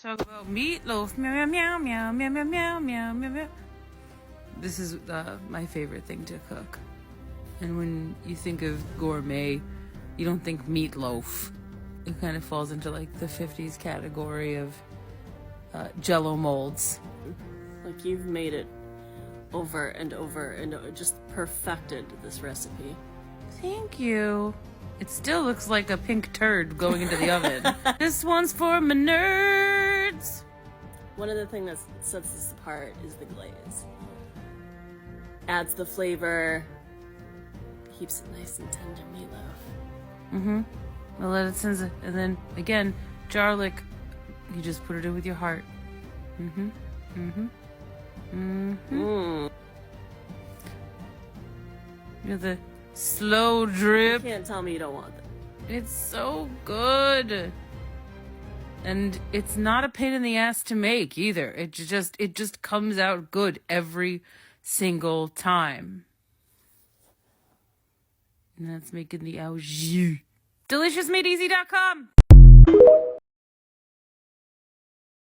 Talk about meatloaf. Meow, meow, meow, meow, meow, meow, meow, meow, meow. This is my favorite thing to cook. And when you think of gourmet, you don't think meatloaf. It kind of falls into like the 50s category of Jell-O molds. Like you've made it over and over and just perfected this recipe. Thank you. It still looks like a pink turd going into the oven. This one's for my nerds. One of the things that sets this apart is the glaze. Adds the flavor, keeps it nice and tender meatloaf. Mm-hmm. I'll let it sit, and then again, garlic. You just put it in with your heart. Mm-hmm. Mm-hmm. Mm-hmm. Mm. You know, the slow drip. You can't tell me you don't want that. It's so good. And it's not a pain in the ass to make either. It just comes out good every single time. And that's making the au jus. DeliciousMadeEasy.com.